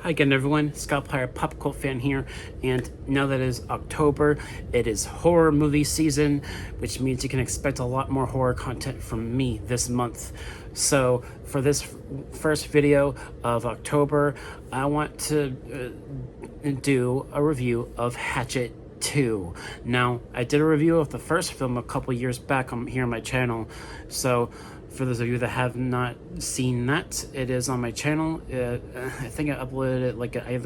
Hi again, everyone. Scott Plyer, pop cult fan here, and now that it is October, it is horror movie season, which means you can expect a lot more horror content from me this month. So for this first video of October, I want to do a review of Hatchet II. Now, I did a review of the first film a couple years back here on my channel, so for those of you that have not seen that, it is on my channel. I think I uploaded it like I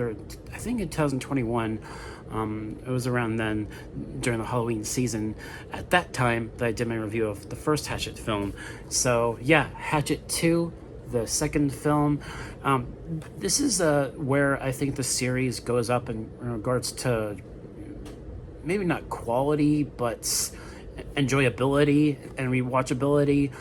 think in 2021. It was around then, during the Halloween season, at that time, that I did my review of the first Hatchet film. So yeah, Hatchet 2, the second film. This is where I think the series goes up in regards to maybe not quality, but enjoyability and rewatchability.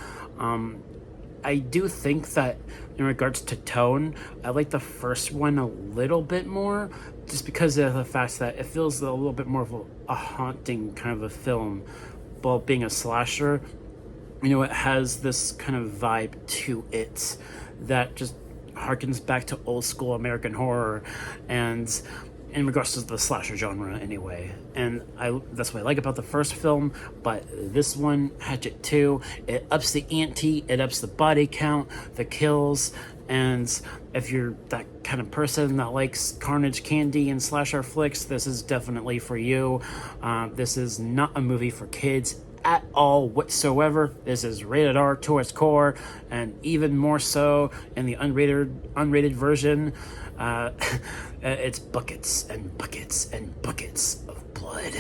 I do think that in regards to tone, I like the first one a little bit more, just because of the fact that it feels a little bit more of a haunting kind of a film, while being a slasher. You know, it has this kind of vibe to it that just harkens back to old school American horror, and in regards to the slasher genre anyway. And that's what I like about the first film. But this one, Hatchet 2, it ups the ante, it ups the body count, the kills, and if you're that kind of person that likes carnage candy and slasher flicks, this is definitely for you. This is not a movie for kids at all whatsoever. This is rated R to its core, and even more so in the unrated version. It's buckets and buckets and buckets of blood.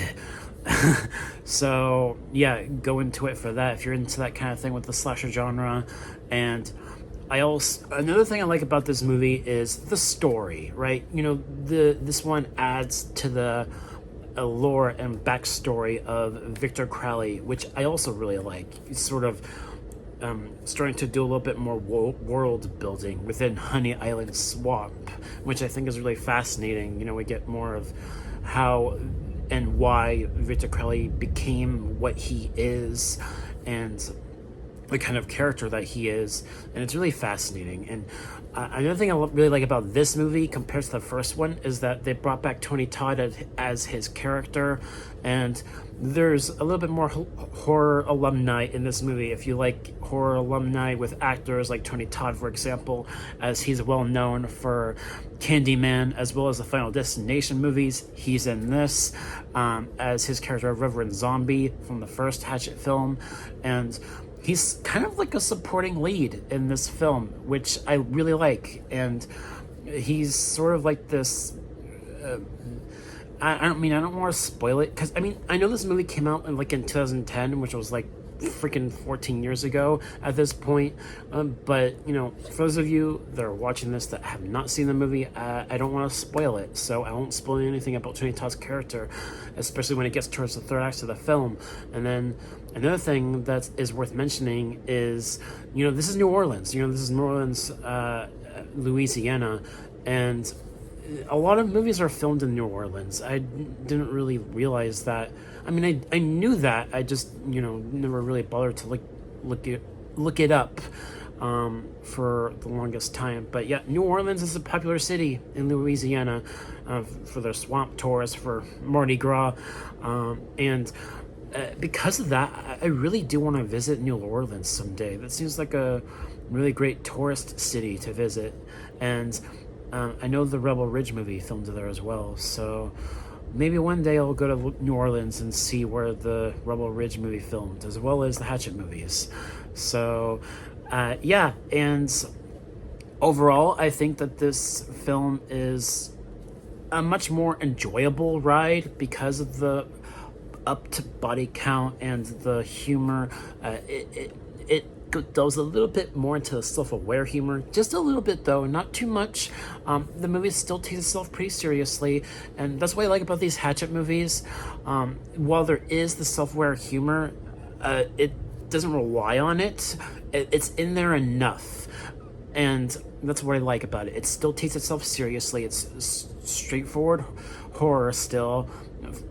So yeah, go into it for that if you're into that kind of thing with the slasher genre. And another thing I like about this movie is the story, right? You know, this one adds to the lore and backstory of Victor Crowley, which I also really like. He's sort of starting to do a little bit more world building within Honey Island Swamp, which I think is really fascinating. You know, we get more of how and why Victor Crowley became what he is, and the kind of character that he is, and it's really fascinating. And another thing I really like about this movie compared to the first one is that they brought back Tony Todd as his character, and there's a little bit more horror alumni in this movie. If you like horror alumni with actors like Tony Todd, for example, as he's well known for Candyman as well as the Final Destination movies, he's in this as his character Reverend Zombie from the first Hatchet film, and he's kind of like a supporting lead in this film, which I really like. And he's sort of like this I don't want to spoil it, because I know this movie came out in 2010, which was like freaking 14 years ago at this point, but you know, for those of you that are watching this that have not seen the movie, I don't want to spoil it, so I won't spoil anything about Tony Todd's character, especially when it gets towards the third act of the film. And then another thing that is worth mentioning is, you know, this is New Orleans. You know, this is New Orleans, Louisiana, and a lot of movies are filmed in New Orleans. I didn't really realize that. I knew that. I just, you know, never really bothered to look it up for the longest time. But yeah, New Orleans is a popular city in Louisiana for their swamp tours, for Mardi Gras, and because of that, I really do want to visit New Orleans someday. That seems like a really great tourist city to visit. And I know the Rebel Ridge movie filmed there as well, so maybe one day I'll go to New Orleans and see where the Rebel Ridge movie filmed, as well as the Hatchet movies. So yeah, and overall, I think that this film is a much more enjoyable ride because of the up to body count and the humor. It goes a little bit more into the self-aware humor, just a little bit though, not too much. The movie still takes itself pretty seriously, and that's what I like about these Hatchet movies. While there is the self-aware humor, it doesn't rely on it. It's in there enough, and that's what I like about it. It still takes itself seriously. It's straightforward horror still,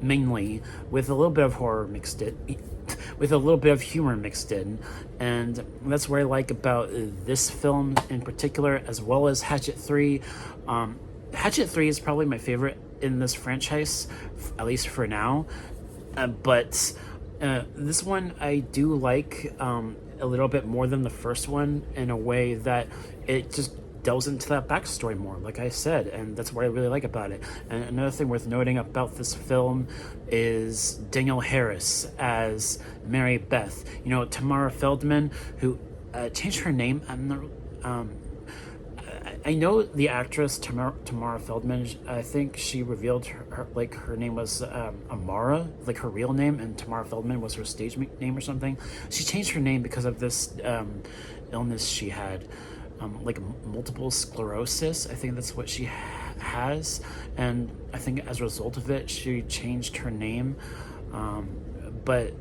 mainly, with a little bit of horror mixed in, with a little bit of humor mixed in. And that's what I like about this film in particular, as well as Hatchet 3. Hatchet 3 is probably my favorite in this franchise, at least for now. But this one I do like a little bit more than the first one, in a way that it just delves into that backstory more, like I said, and that's what I really like about it. And another thing worth noting about this film is Danielle Harris as Mary Beth. You know, Tamara Feldman, who changed her name. I know the actress Tamara Feldman. I think she revealed her name was Amara, like her real name, and Tamara Feldman was her stage name or something. She changed her name because of this illness she had, like multiple sclerosis. I think that's what she has, and I think as a result of it, she changed her name. But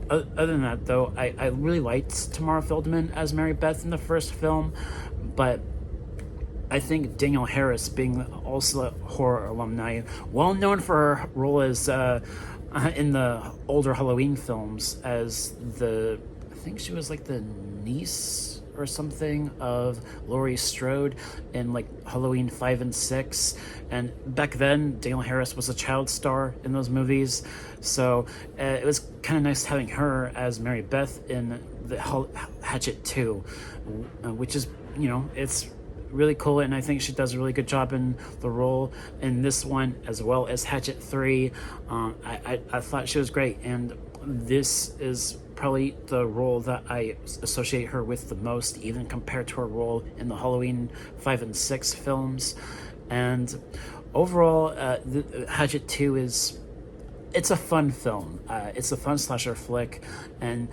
other than that, though, I really liked Tamara Feldman as Mary Beth in the first film, but I think Danielle Harris, being also a horror alumni, well known for her role as in the older Halloween films as I think she was like the niece or something of Laurie Strode in like Halloween 5 and 6. And back then, Danielle Harris was a child star in those movies. So it was kind of nice having her as Mary Beth in the Hatchet 2, which is, you know, it's really cool, and I think she does a really good job in the role in this one, as well as Hatchet 3. I thought she was great, and this is probably the role that I associate her with the most, even compared to her role in the Halloween 5 and 6 films. And overall, Hatchet 2 it's a fun film. It's a fun slasher flick, and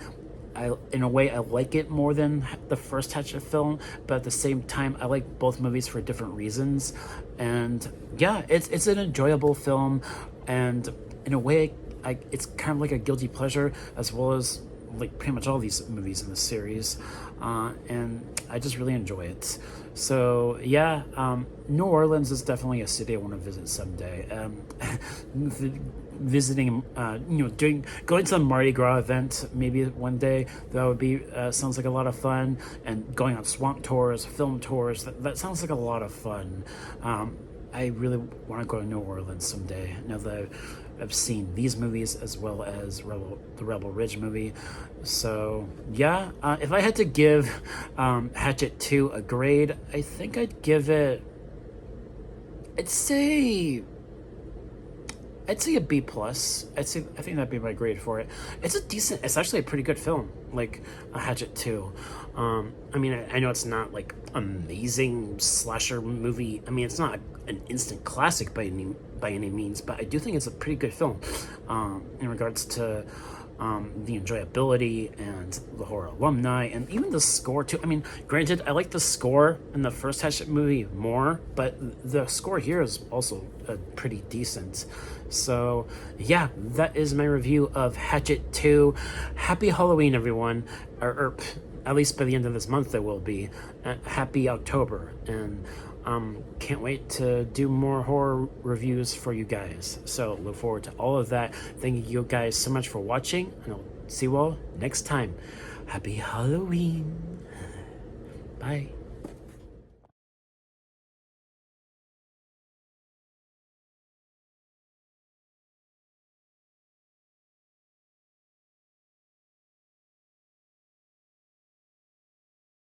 in a way, I like it more than the first Hatchet film, but at the same time, I like both movies for different reasons. And yeah, it's an enjoyable film, and in a way, it's kind of like a guilty pleasure, as well as like pretty much all these movies in the series, and I just really enjoy it. So yeah, New Orleans is definitely a city I want to visit someday. Visiting, going to a Mardi Gras event maybe one day, that would be sounds like a lot of fun. And going on swamp tours, film tours, that sounds like a lot of fun. I really want to go to New Orleans someday, now that I've seen these movies as well as the Rebel Ridge movie. So yeah, if I had to give Hatchet 2 a grade, I think I'd give it, I'd say a B plus. I think that'd be my grade for it. It's actually a pretty good film, like a Hatchet 2. I mean, I know it's not like amazing slasher movie. I mean, it's not an instant classic by any means, but I do think it's a pretty good film in regards to the enjoyability and the horror alumni, and even the score too. I mean, granted, I like the score in the first Hatchet movie more, but the score here is also pretty decent. So yeah, that is my review of Hatchet 2. Happy Halloween, everyone, or at least by the end of this month there will be. Happy October, and can't wait to do more horror reviews for you guys. So look forward to all of that. Thank you guys so much for watching, and I'll see you all next time. Happy Halloween. Bye.